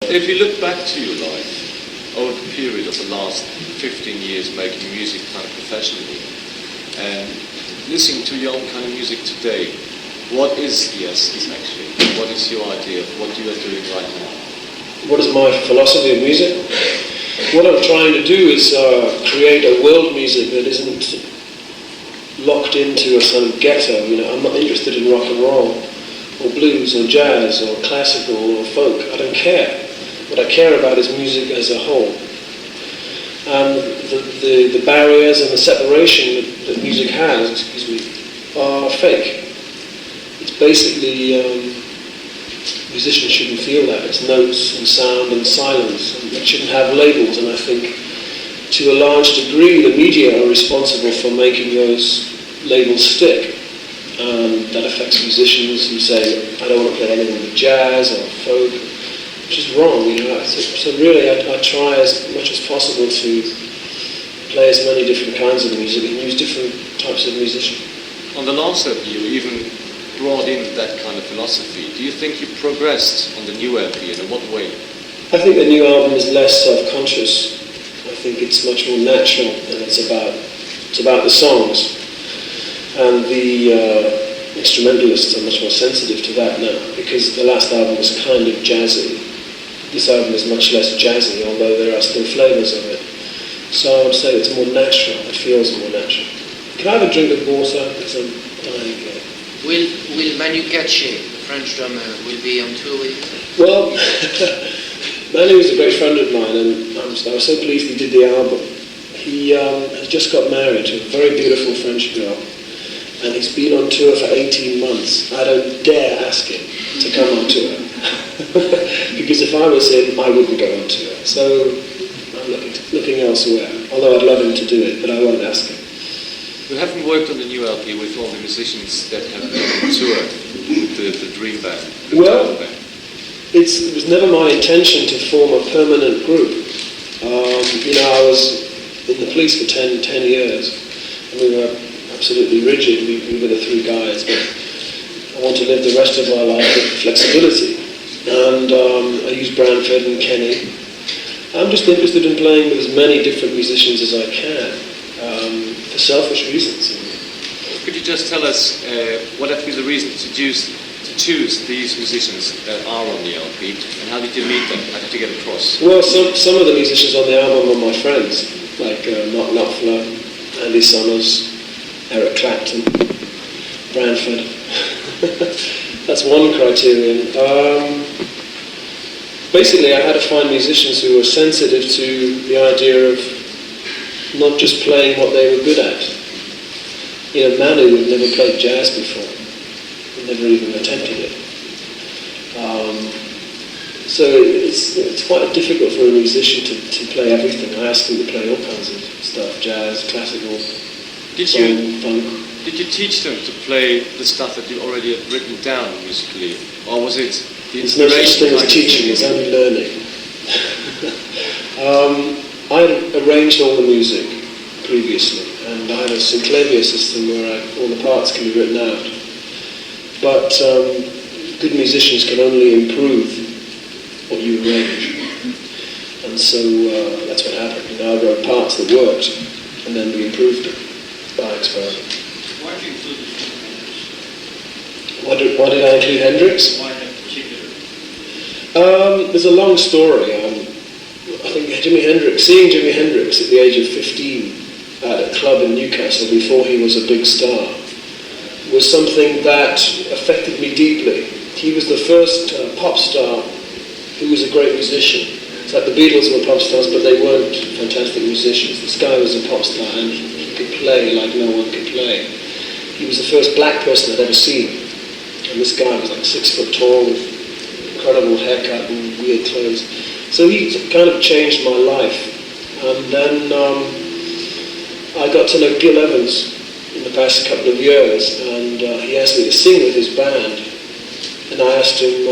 If you look back to your life over the period of the last 15 years making music kind of professionally and listening to your own kind of music today, what is the essence actually? What is your idea of what you are doing right now? What is my philosophy of music? What I'm trying to do is create a world music that isn't locked into a sort of ghetto. You know, I'm not interested in rock and roll, or blues, or jazz, or classical, or folk. I don't care. What I care about is music as a whole. And the barriers and the separation that music has, are fake. It's basically, musicians shouldn't feel that. It's notes and sound and silence, and it shouldn't have labels. And I think, to a large degree, the media are responsible for making those labels stick. That affects musicians who say, I don't want to play anything but jazz or folk, which is wrong, you know. So really, I try as much as possible to play as many different kinds of music and use different types of musicians. On the last LP, you even brought in that kind of philosophy. Do you think you progressed on the new LP, and in what way? I think the new album is less self-conscious. I think it's much more natural, and it's about the songs. And the instrumentalists are much more sensitive to that now, because the last album was kind of jazzy. This album is much less jazzy, although there are still flavours of it. So I would say it's more natural. It feels more natural. Can I have a drink of water? Because I'm dying here. Will Manu Katché, the French drummer, will be on tour with you? Well, Manu is a great friend of mine, and I was so pleased he did the album. He has just got married to a very beautiful French girl, and he's been on tour for 18 months. I don't dare ask him to come on tour, because if I was him, I wouldn't go on tour. So I'm looking elsewhere, although I'd love him to do it, but I won't ask him. You haven't worked on the new LP with all the musicians that have been on tour with the Dream Band. Well, it was never my intention to form a permanent group. You know, I was in the police for 10 years, and we were absolutely rigid. We were the three guys, but I want to live the rest of my life with flexibility. And I use Branford and Kenny. I'm just interested in playing with as many different musicians as I can. For selfish reasons. Could you just tell us what have been the reasons to choose these musicians that are on the LP, and how did you meet them? How did you get across? Well, some of the musicians on the album are my friends, like Mark Knopfler, Andy Summers, Eric Clapton, Branford. That's one criterion. Basically, I had to find musicians who were sensitive to the idea of not just playing what they were good at. You know, Manu had never played jazz before. He never even attempted it. So it's quite difficult for a musician to play everything. I asked him to play all kinds of stuff, jazz, classical, funk. Did you teach them to play the stuff that you already had written down musically? Or was it the There's no such thing as teaching, it's only learning. I had arranged all the music previously, and I had a synclavier system where all the parts can be written out. But good musicians can only improve what you arrange. And so that's what happened. You know, I wrote parts that worked, and then we improved them by experiment. Why did you include Why Hendrix? did I include Hendrix? Why in particular? There's a long story. I think seeing Jimi Hendrix at the age of 15 at a club in Newcastle before he was a big star was something that affected me deeply. He was the first pop star who was a great musician. It's like the Beatles were pop stars, but they weren't fantastic musicians. This guy was a pop star, and he could play like no one could play. He was the first black person I'd ever seen. And this guy was like 6 foot tall, with incredible haircut and weird clothes. So he kind of changed my life. And then I got to know Gil Evans in the past couple of years, and he asked me to sing with his band. And I asked him,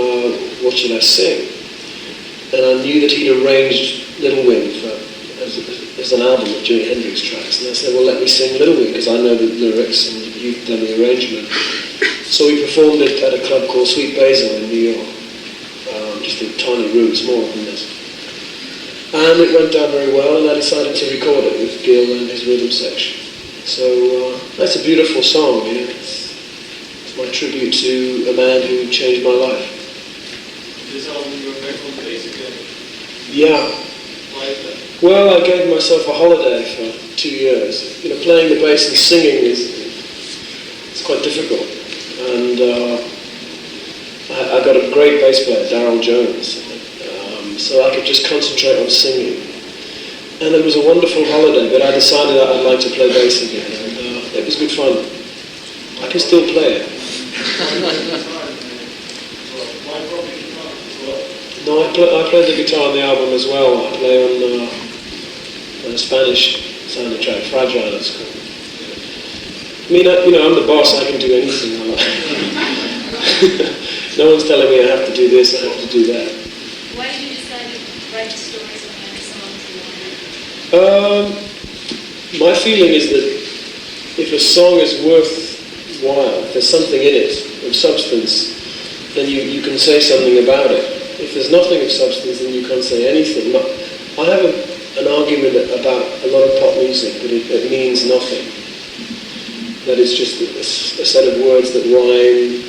what should I sing? And I knew that he'd arranged Little Wing as an album of Jimi Hendrix tracks. And I said, well, let me sing Little Wing, because I know the lyrics and you've done the arrangement. So we performed it at a club called Sweet Basil in New York. just the tiny roots, more than this. And it went down very well, and I decided to record it with Gil and his rhythm section. So that's a beautiful song. You know? It's my tribute to a man who changed my life. This album you were back on bass again? Yeah. Why is that? Well, I gave myself a holiday for 2 years. You know, playing the bass and singing it's quite difficult. And I got a great bass player, Darryl Jones, so I could just concentrate on singing. And it was a wonderful holiday, but I decided that I'd like to play bass again, and it was good fun. I can still play it. No, I played the guitar on the album as well. I play on a Spanish soundtrack, Fragile it's called. I mean, I'm the boss, I can do anything I like. No one's telling me I have to do this, I have to do that. Why did you decide to write stories behind songs you wanted? My feeling is that if a song is worthwhile, if there's something in it of substance, then you can say something about it. If there's nothing of substance, then you can't say anything. I have an argument about a lot of pop music, that it means nothing. That it's just a set of words that rhyme,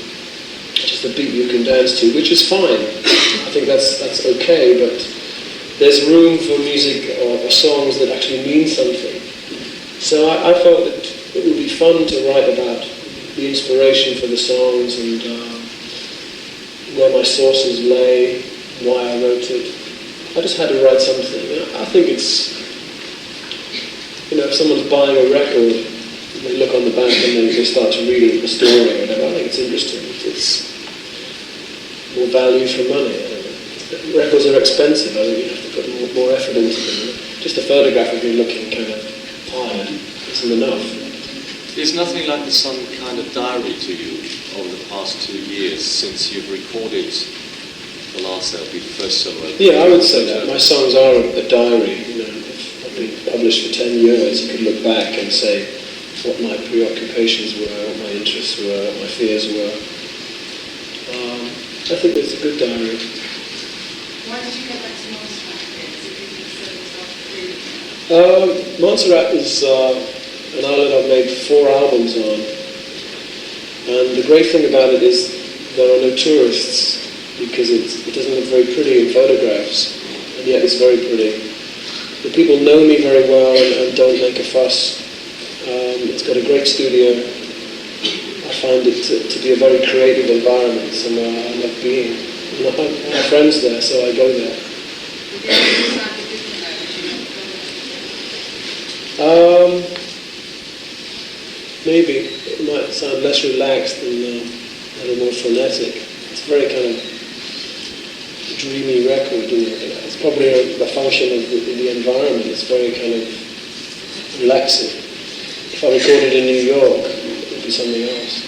just a beat you can dance to, which is fine. I think that's okay, but there's room for music or songs that actually mean something. So I felt that it would be fun to write about the inspiration for the songs and where my sources lay, why I wrote it. I just had to write something. I think it's, if someone's buying a record, they look on the back and they start to read the story or whatever. I think it's interesting. It's more value for money. Records are expensive. I think you have to put more effort into them. Just a photograph of you looking kind of tired isn't enough. Is nothing like the some kind of diary to you over the past 2 years since you've recorded the last LP, the first solo? Yeah, I would say that. My songs are a diary. If I've been published for 10 years, you could look back and say what my preoccupations were, what my interests were, what my fears were. I think it's a good diary. Why did you get back to Montserrat? Montserrat is an island I've made 4 albums on. And the great thing about it is there are no tourists because it doesn't look very pretty in photographs, and yet it's very pretty. The people know me very well and don't make a fuss. It's got a great studio. I find it to be a very creative environment, somewhere I love being. And I have my friends there, so I go there. Maybe. It might sound less relaxed and a little more frenetic. It's a very kind of dreamy record. It's probably a function of the environment. It's very kind of relaxing. If I recorded in New York, it would be something else.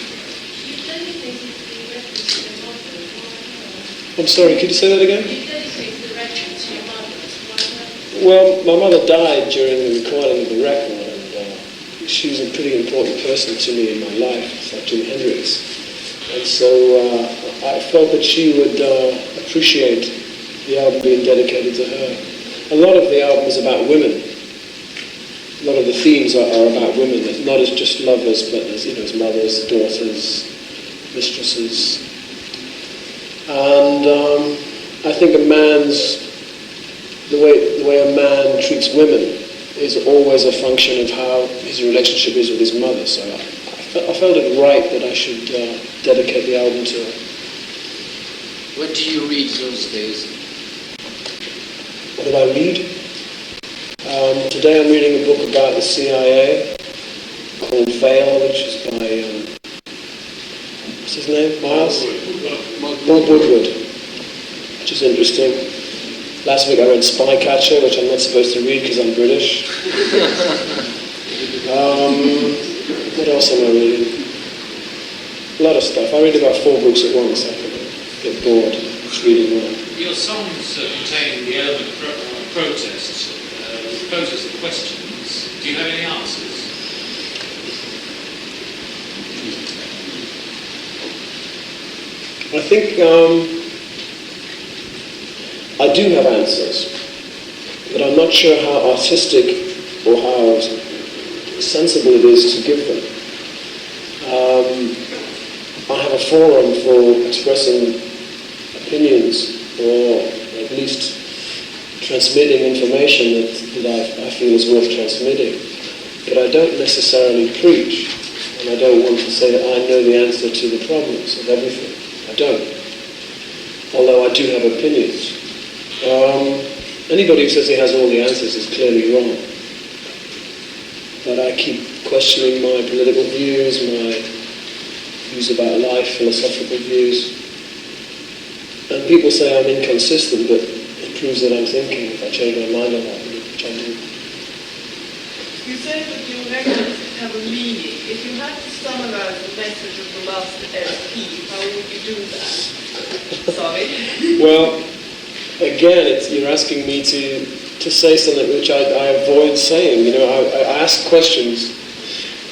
I'm sorry, could you say that again? Well, my mother died during the recording of the record, and she was a pretty important person to me in my life. It's like Jimi Hendrix. And so I felt that she would appreciate the album being dedicated to her. A lot of the album is about women. A lot of the themes are about women, not as just lovers, but as mothers, daughters, mistresses. And I think the way a man treats women is always a function of how his relationship is with his mother. So I felt it right that I should dedicate the album to her. What do you read those days? What did I read? Today I'm reading a book about the CIA called Veil, which is by, what's his name? Miles? Bob Woodward, which is interesting. Last week I read Spycatcher, which I'm not supposed to read because I'm British. What else am I reading? A lot of stuff. I read about 4 books at once. I can get bored reading one. Your songs contain the element of protest. It poses the questions. Do you have any answers? I think I do have answers, but I'm not sure how artistic or how sensible it is to give them. I have a forum for expressing opinions, or at least transmitting information that I feel is worth transmitting. But I don't necessarily preach, and I don't want to say that I know the answer to the problems of everything. I don't. Although I do have opinions. Anybody who says he has all the answers is clearly wrong. But I keep questioning my political views, my views about life, philosophical views. And people say I'm inconsistent, but it proves that I'm thinking if I change my mind on that, which I do. You say that your records have a meaning. If you had to summarize the message of the last LP, how would you do that? Sorry. Well, again, you're asking me to say something which I avoid saying. I ask questions,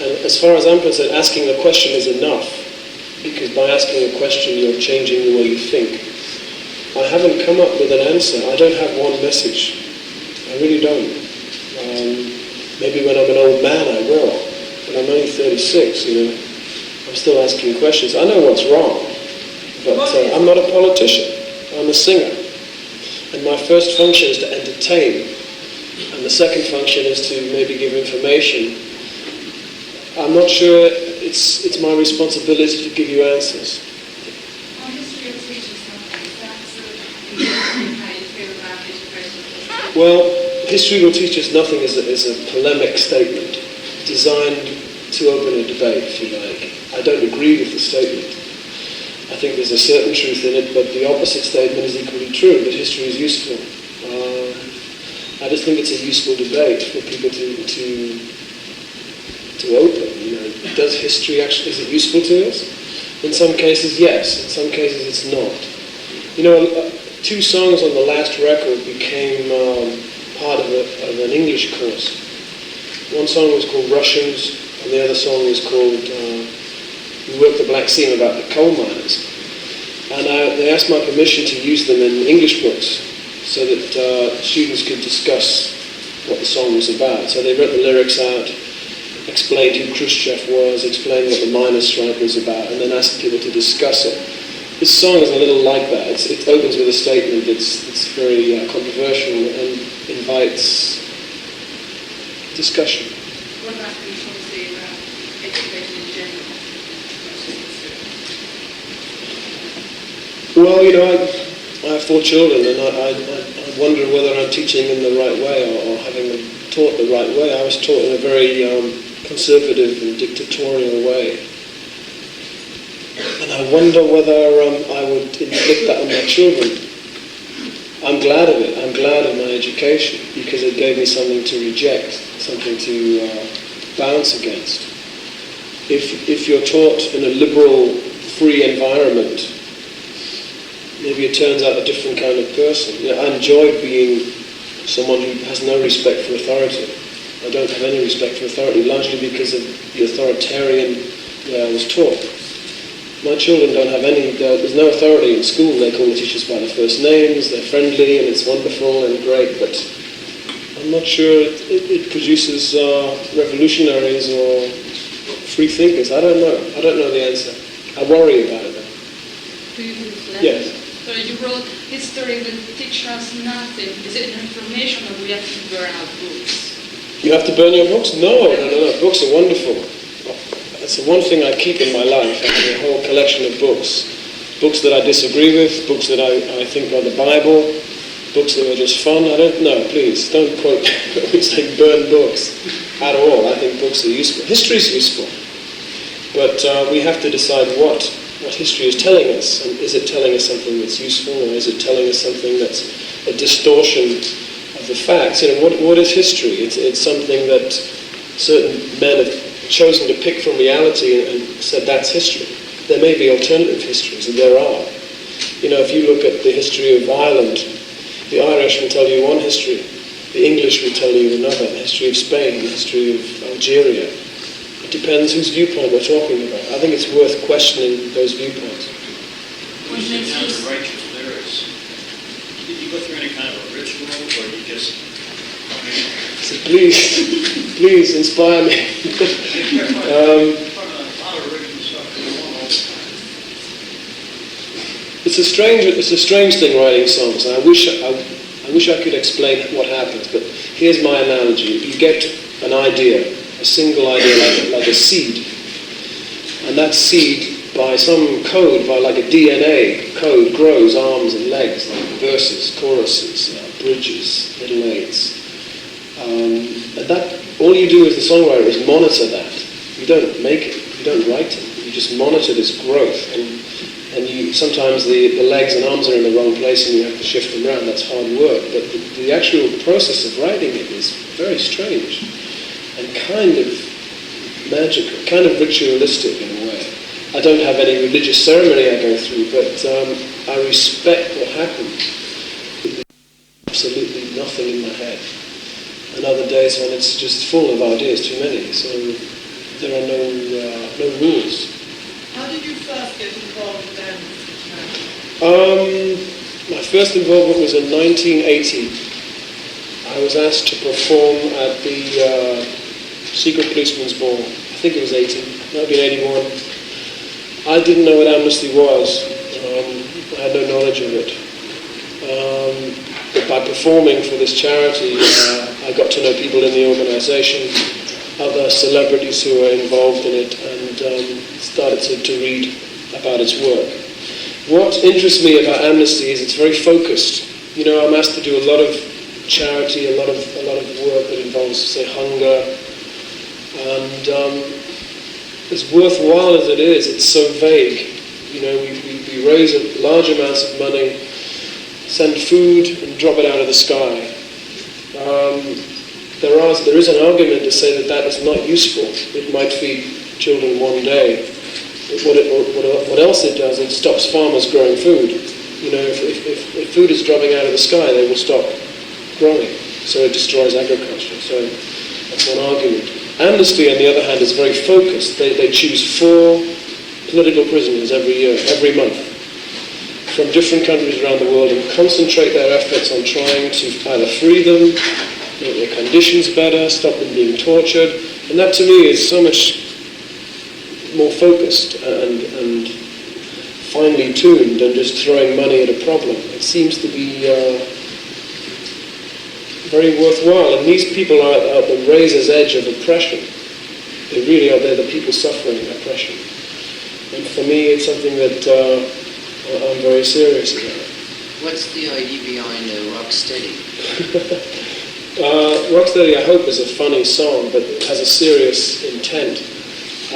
and as far as I'm concerned, asking a question is enough, because by asking a question, you're changing the way you think. I haven't come up with an answer. I don't have one message. I really don't. Maybe when I'm an old man, I will. But I'm only 36, I'm still asking questions. I know what's wrong, but I'm not a politician. I'm a singer. And my first function is to entertain. And the second function is to maybe give information. I'm not sure it's my responsibility to give you answers. On history of teachers, that's how you feel about education. Well, history will teach us nothing is a polemic statement designed to open a debate, if you like. I don't agree with the statement. I think there's a certain truth in it, but the opposite statement is equally true, that history is useful. I just think it's a useful debate for people to open. Does history actually, is it useful to us? In some cases, yes. In some cases, it's not. 2 songs on the last record became part of an English course. One song was called Russians, and the other song was called We Worked the Black Sea, about the coal miners. And they asked my permission to use them in English books so that students could discuss what the song was about. So they read the lyrics out, explained who Khrushchev was, explained what the miners' strike was about, and then asked people to discuss it. This song is a little like that. It opens with a statement that's very controversial and invites discussion. What about the policy around education in general? Well, I have 4 children, and I wonder whether I'm teaching in the right way or having them taught the right way. I was taught in a very conservative and dictatorial way. And I wonder whether I would inflict that on my children. I'm glad of it. I'm glad of my education because it gave me something to reject, something to bounce against. If you're taught in a liberal, free environment, maybe it turns out a different kind of person. I enjoy being someone who has no respect for authority. I don't have any respect for authority, largely because of the authoritarian way I was taught. My children don't have there's no authority in school. They call the teachers by their first names, they're friendly, and it's wonderful and great, but I'm not sure it produces revolutionaries or free thinkers. I don't know the answer. I worry about it. Do you think Yes. So you wrote, history will teach us nothing. Is it information or we have to burn our books? You have to burn your books? No. Books are wonderful. That's the one thing I keep in my life, actually, a whole collection of books. Books that I disagree with, books that I think are the Bible, books that are just fun. I don't know, please, don't quote me saying burn books at all. I think books are useful. History is useful. But we have to decide what history is telling us. And is it telling us something that's useful, or is it telling us something that's a distortion of the facts? What is history? It's something that certain men have chosen to pick from reality and said that's history. There may be alternative histories, and there are. If you look at the history of Ireland, the Irish will tell you one history, the English will tell you another, the history of Spain, the history of Algeria. It depends whose viewpoint we're talking about. I think it's worth questioning those viewpoints. When you sit down to write your lyrics, did you go through any or you just... So please inspire me. It's a strange thing writing songs. I wish I could explain what happens, but here's my analogy. You get an idea, a single idea, like a seed, and that seed, by some code, by like a DNA code, grows arms and legs, like verses, choruses, bridges, middle eights. And that, all you do as the songwriter is monitor that. You don't make it, you don't write it. You just monitor this growth, and you sometimes the legs and arms are in the wrong place and you have to shift them around. That's hard work, but the actual process of writing it is very strange and kind of magical, kind of ritualistic in a way. I don't have any religious ceremony I go through, but I respect what happened. Absolutely nothing in my head. And other days when it's just full of ideas, too many. So there are no rules. How did you first get involved with them? My first involvement was in 1980. I was asked to perform at the Secret Policeman's Ball. I think it was 80. Might have been 81. I didn't know what amnesty was. I had no knowledge of it. But by performing for this charity, I got to know people in the organisation, other celebrities who were involved in it, and started to read about its work. What interests me about Amnesty is it's very focused. You know, I'm asked to do a lot of charity, a lot of work that involves, say, hunger, and as worthwhile as it is, it's so vague. You know, we raise large amounts of money, send food, and drop it out of the sky. There is an argument to say that is not useful. It might feed children one day. What else it does, it stops farmers growing food. You know, if food is dropping out of the sky, they will stop growing. So it destroys agriculture. So that's one argument. Amnesty, on the other hand, is very focused. They choose 4 political prisoners every year, every month, from different countries around the world, and concentrate their efforts on trying to either free them, make their conditions better, stop them being tortured. And that, to me, is so much more focused and finely tuned than just throwing money at a problem. It seems to be very worthwhile. And these people are at the razor's edge of oppression. They really are. They're the people suffering oppression. And for me, it's something that I'm very serious about. What's the idea behind Rocksteady? Rocksteady, I hope, is a funny song, but it has a serious intent.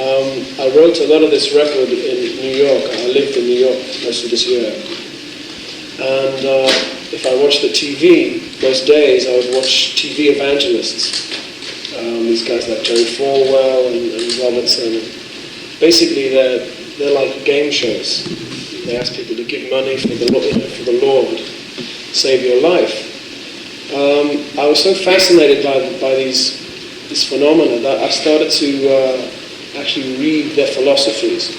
I wrote a lot of this record in New York. I lived in New York most of this year. And if I watched the TV, those days I would watch TV evangelists. These guys like Jerry Falwell and Robertson. Basically, they're like game shows. They ask people to give money for the Lord, save your life. I was so fascinated by this phenomena that I started to actually read their philosophies.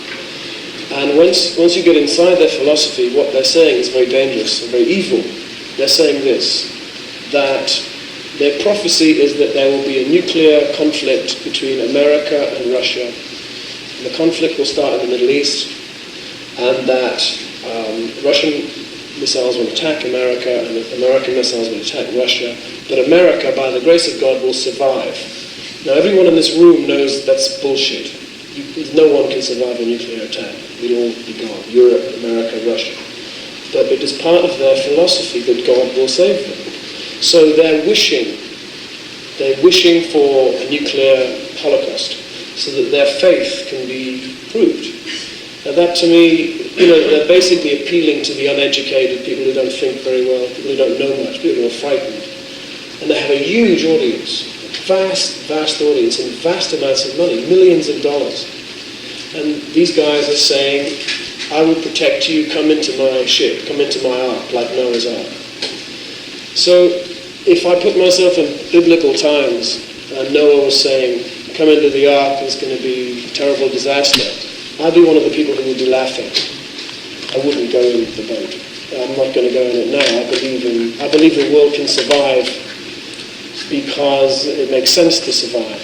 And once you get inside their philosophy, what they're saying is very dangerous and very evil. They're saying this, that their prophecy is that there will be a nuclear conflict between America and Russia. And the conflict will start in the Middle East, and that Russian missiles will attack America and American missiles will attack Russia, but America, by the grace of God, will survive. Now, everyone in this room knows that's bullshit. No one can survive a nuclear attack. We'd all be gone. Europe, America, Russia. But it is part of their philosophy that God will save them. So they're wishing for a nuclear holocaust so that their faith can be proved. Now that, to me, they're basically appealing to the uneducated, people who don't think very well, people who don't know much, people who are frightened. And they have a huge audience, vast audience, and vast amounts of money, millions of dollars. And these guys are saying, I will protect you, come into my ship, come into my ark, like Noah's ark. So if I put myself in biblical times, and Noah was saying, come into the ark, there's going to be a terrible disaster, I'd be one of the people who would be laughing. I wouldn't go in the boat. I'm not going to go in it now. I believe the world can survive because it makes sense to survive.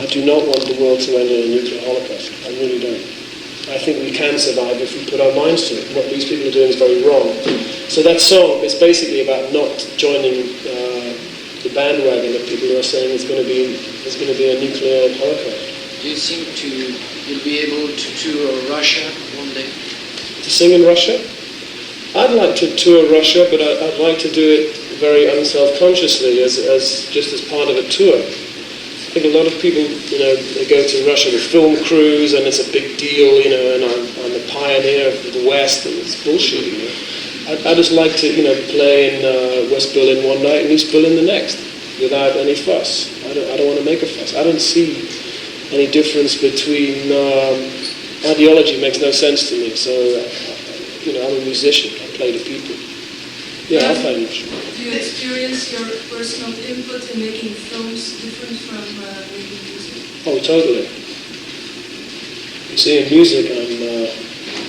I do not want the world to end in a nuclear holocaust. I really don't. I think we can survive if we put our minds to it. What these people are doing is very wrong. So that song is basically about not joining the bandwagon that people are saying there's going to be a nuclear holocaust. Do you think you'll be able to tour Russia one day? To sing in Russia? I'd like to tour Russia, but I'd like to do it very unself-consciously, as just as part of a tour. I think a lot of people, they go to Russia with film crews, and it's a big deal, and I'm the pioneer of the West, and it's bullshit. I just like to, play in West Berlin one night and East Berlin the next, without any fuss. I don't want to make a fuss. I don't see any difference between ideology. Makes no sense to me. So, I'm a musician. I play to people. Yeah, I'll play Russian. Do you experience your personal input in making films different from making music? Oh, totally. You see, in music,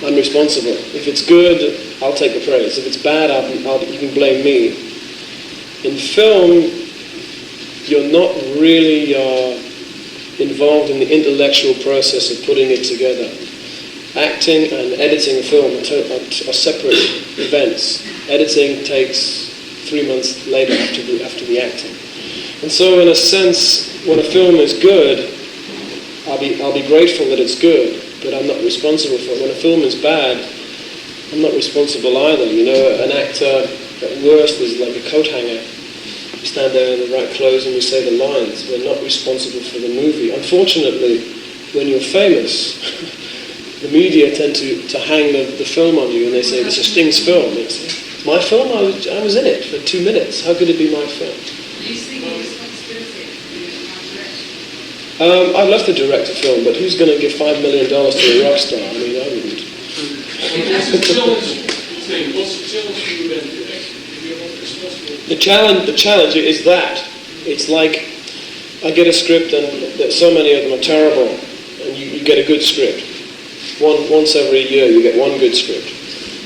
I'm responsible. If it's good, I'll take the praise. If it's bad, you can blame me. In film, you're not really involved in the intellectual process of putting it together. Acting and editing a film are separate events. Editing takes 3 months later after the acting. And so, in a sense, when a film is good, I'll be grateful that it's good, but I'm not responsible for it. When a film is bad, I'm not responsible either. An actor at worst is like a coat hanger. You stand there in the right clothes and you say the lines. We're not responsible for the movie. Unfortunately, when you're famous, the media tend to hang the film on you, and they say, this is Sting's film. It's my film? I was in it for 2 minutes. How could it be my film? Do you think responsibility I'd love to direct a film, but who's going to give $5 million to a rock star? I mean, I wouldn't. What's the challenge for you then? If you're not responsible? The challenge is that. It's like I get a script, and so many of them are terrible, and you get a good script. Once every year you get one good script,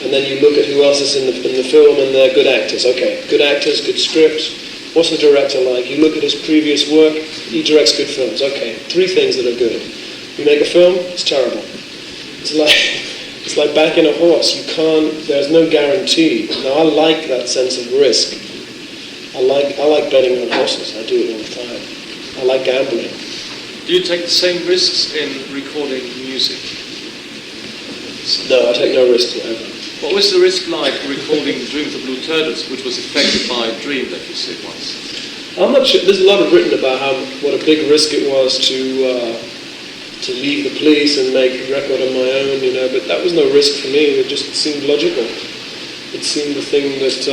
and then you look at who else is in the film, and they're good actors. Okay, good actors, good script. What's the director like? You look at his previous work, he directs good films. Okay, 3 things that are good. You make a film, it's terrible. It's like backing a horse. There's no guarantee. Now, I like that sense of risk. I like betting on horses. I do it all the time. I like gambling. Do you take the same risks in recording music? No, I take no risks whatever. What was the risk like recording Dream of the Blue Turtles, which was affected by a dream that you said once? I'm not sure. There's a lot written about what a big risk it was to leave the police and make a record on my own, but that was no risk for me. It just seemed logical. It seemed the thing that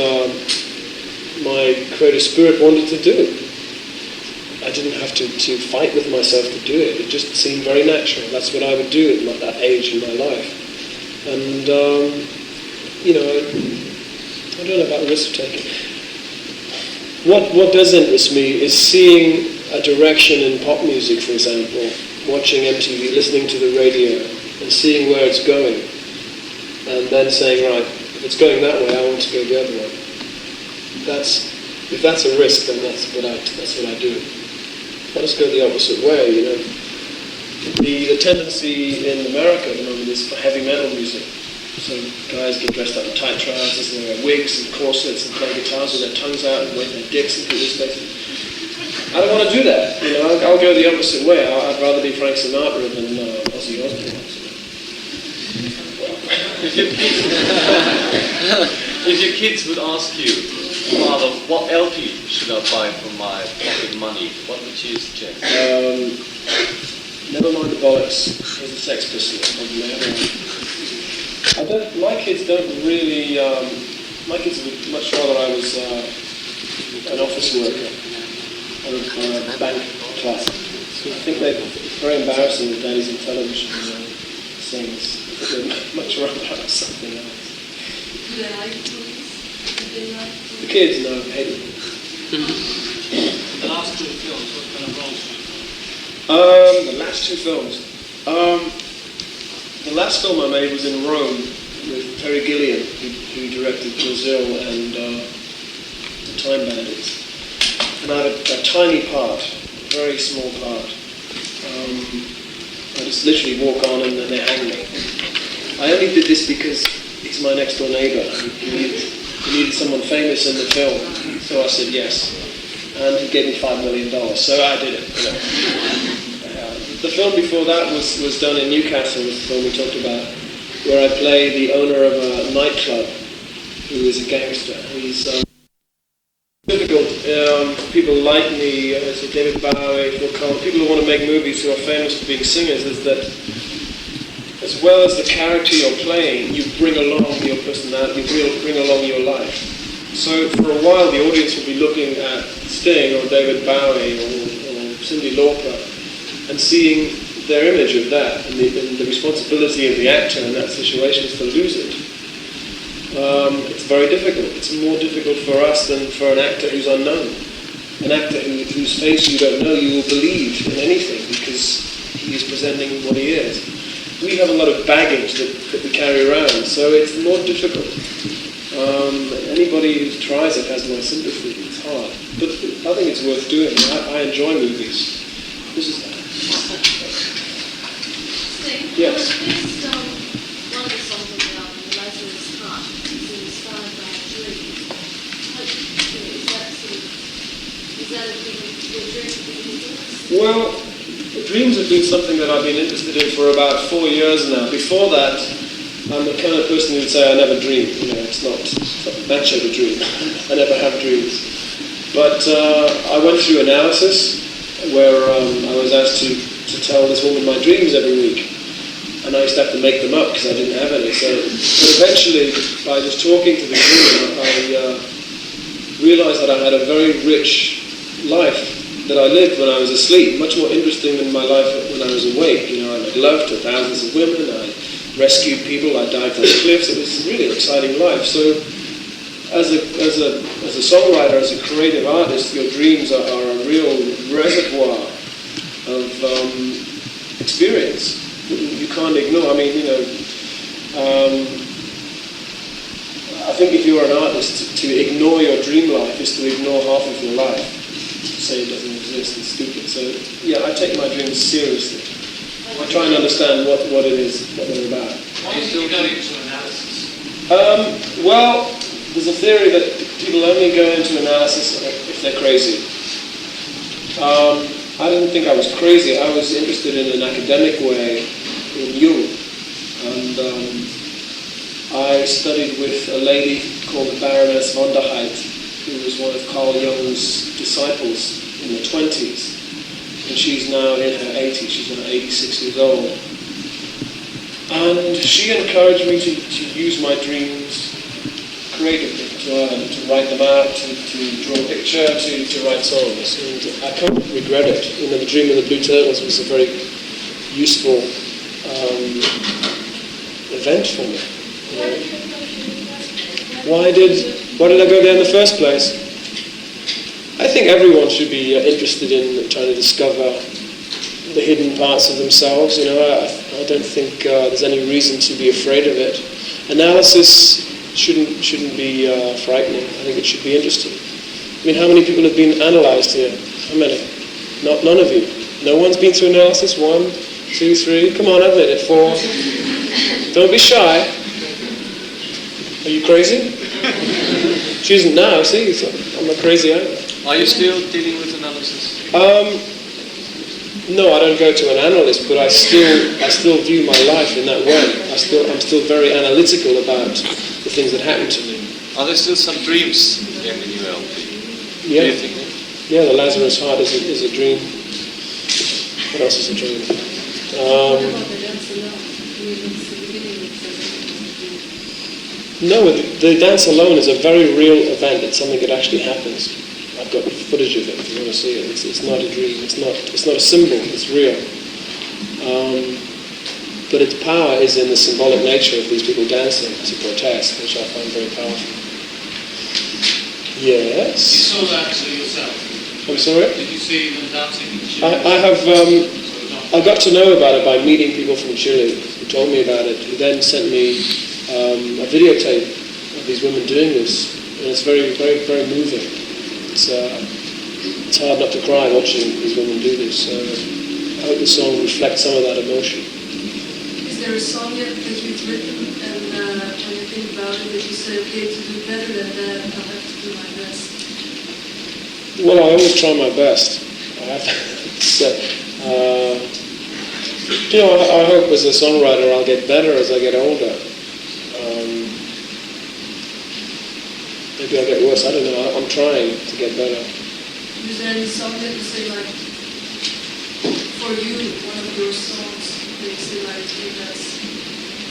my creative spirit wanted to do. I didn't have to fight with myself to do it. It just seemed very natural. That's what I would do at that age in my life. And, I don't know about risk-taking. What does interest me is seeing a direction in pop music, for example, watching MTV, listening to the radio, and seeing where it's going, and then saying, right, if it's going that way, I want to go the other way. If that's a risk, then that's what I do. I just go the opposite way, The tendency in America at the moment is for heavy metal music. So guys get dressed up in tight trousers and wear wigs and corsets and play guitars with their tongues out and wave their dicks and people's faces. I don't want to do that. I'll go the opposite way. I'd rather be Frank Sinatra than Ozzy Osbourne. If your kids would ask you, Father, what LP should I buy for my pocket money, what would you suggest? Never mind the bollocks. Here's the Sex Pistols. My kids don't really. My kids would much rather I was an office worker or a bank clerk. I think they're very embarrassing that Daddy's in television sings. I think they'd much rather have something else. Do they like movies? The kids, no, hate it. The last 2 films, what kind of roles do you play? The last 2 films. The last film I made was in Rome, with Terry Gilliam, who directed Brazil and The Time Bandits. And I have a tiny part, a very small part. I just literally walk on and then they hang me. I only did this because he's my next door neighbour. He needed someone famous in the film, so I said yes. And he gave me $5 million, so I did it. You know. The film before that was done in Newcastle, was the film we talked about, where I play the owner of a nightclub who is a gangster. He's difficult. People like me, so David Bowie, Phil Collins, people who want to make movies who are famous for being singers, is that as well as the character you're playing, you bring along your personality, you bring along your life. So for a while the audience will be looking at Sting or David Bowie or Cyndi Lauper and seeing their image of that, and the responsibility of the actor in that situation is to lose it. It's very difficult. It's more difficult for us than for an actor who's unknown. An actor whose face you don't know, you will believe in anything because he is presenting what he is. We have a lot of baggage that we carry around, so it's more difficult. Anybody who tries it has my sympathy. It's hard, but I think it's worth doing. I enjoy movies. This is yes. One of the songs on the album, The Lazarus Heart, is inspired by a dream. Is that a big dream? Well, dreams have been something that I've been interested in for about 4 years now. Before that, I'm the kind of person who would say I never dream. You know, it's not much of a dream. I never have dreams. But I went through analysis where I was asked to tell this woman my dreams every week. And I used to have to make them up because I didn't have any. So, but eventually, by just talking to the woman, I realized that I had a very rich life that I lived when I was asleep, much more interesting than my life when I was awake. You know, I made love to thousands of women, I rescued people, I dived off cliffs. It was a really exciting life. So, as a songwriter, as a creative artist, your dreams are a real reservoir of experience. You can't ignore. I mean, you know, I think if you're an artist, to ignore your dream life is to ignore half of your life. To say it doesn't exist is stupid. So, yeah, I take my dreams seriously. I try and understand what it is, what they're about. Why do you go into analysis? Well, there's a theory that people only go into analysis if they're crazy. I didn't think I was crazy. I was interested in an academic way in Jung. And I studied with a lady called the Baroness von der Heydt, who was one of Carl Jung's disciples in the 20s. And she's now in her 80s. She's now 86 years old. And she encouraged me to use my dreams creatively, to write them out, to draw a picture, to write songs. And I can't regret it. You know, the Dream of the Blue Turtles was a very useful event for me. Why did I go there in the first place? I think everyone should be interested in trying to discover the hidden parts of themselves. You know, I don't think there's any reason to be afraid of it. Analysis shouldn't be frightening. I think it should be interesting. I mean, how many people have been analysed here? How many? None of you. No one's been through analysis? 1, 2, 3. Come on, admit it. 4. Don't be shy. Are you crazy? She isn't now. See, so I'm not crazy either. Are you still dealing with analysis? No, I don't go to an analyst, but I still view my life in that way. I'm still very analytical about the things that happen to me. Are there still some dreams in the new LP? Yeah. Do you think? Yeah, the Lazarus Heart is a dream. What else is a dream? No, the dance alone is a very real event. It's something that actually happens. I've got footage of it if you want to see it. It's not a dream. It's not a symbol. It's real. But its power is in the symbolic nature of these people dancing to protest, which I find very powerful. Yes. You saw that yourself? I'm sorry? Did you see them dancing in Chile? I got to know about it by meeting people from Chile who told me about it, who then sent me a videotape of these women doing this, and it's very, very, very moving. It's hard not to cry watching these women do this. So I hope the song reflects some of that emotion. Is there a song yet that you've written, and when you think about it, that you say, okay, to do better than that, I'll have to do my best? Well, I always try my best. I have to say. I hope as a songwriter I'll get better as I get older. Maybe I'll get worse, I don't know. I'm trying to get better. Is there any song that you say, like, for you, one of your songs, that you say, like, hey, that's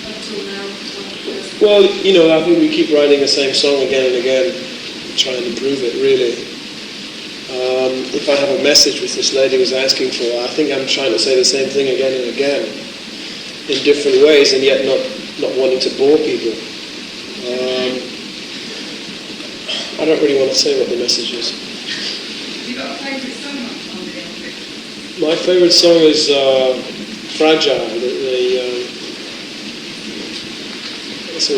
up till now one of the best? Well, I think we keep writing the same song again and again, trying to improve it, really. If I have a message which this lady was asking for, I think I'm trying to say the same thing again and again, in different ways, and yet not wanting to bore people. I don't really want to say what the message is. Have you got a favourite song on the LP? My favourite song is Fragile, it's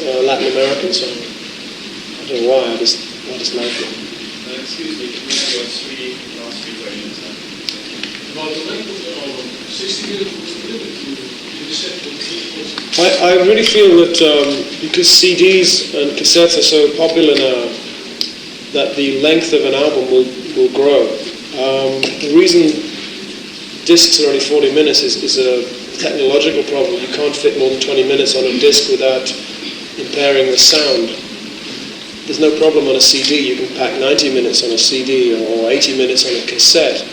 a Latin American song. I don't know why, I just like it. Excuse me, can we have your last three questions then? About the length of the album, 60 minutes was the limit to the set of people. I really feel that because CDs and cassettes are so popular now, that the length of an album will grow. The reason discs are only 40 minutes is a technological problem. You can't fit more than 20 minutes on a disc without impairing the sound. There's no problem on a CD. You can pack 90 minutes on a CD or 80 minutes on a cassette.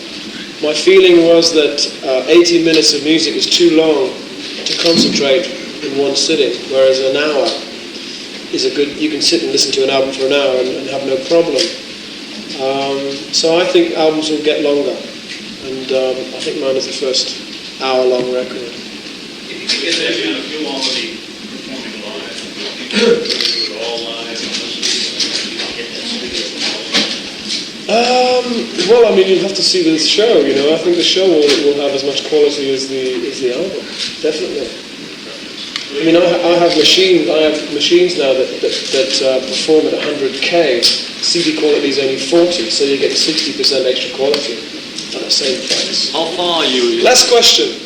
My feeling was that 80 minutes of music is too long to concentrate in one sitting, whereas an hour is you can sit and listen to an album for an hour and have no problem. So I think albums will get longer, and I think mine is the first hour-long record. If you get that kind of feel already performing live, you do it all live, you don't get that studio quality. Well, I mean, you'll have to see the show. I think the show will have as much quality as the album, definitely. I mean, I have machines now that perform at 100K. CD quality is only 40, so you get 60% extra quality at the same price. How far are you? Last question.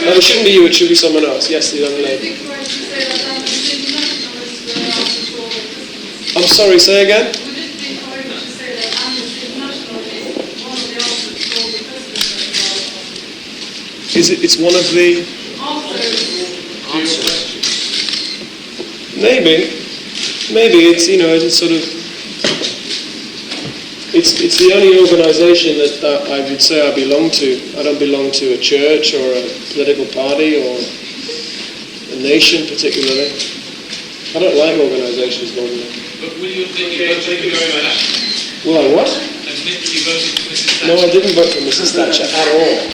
No, it shouldn't be you, it should be someone else. Yes, the young lady. I'm sorry, say again? Would it be correct to say that Amnesty International is one of the authors for the president? It's one of the... Maybe it's it's sort of it's the only organisation that I would say I belong to. I don't belong to a church or a political party or a nation particularly. I don't like organisations normally. But will you admit you voted for Mrs. Thatcher? Will I what? Admit you voted for Mrs. Thatcher? No, I didn't vote for Mrs. Thatcher at all.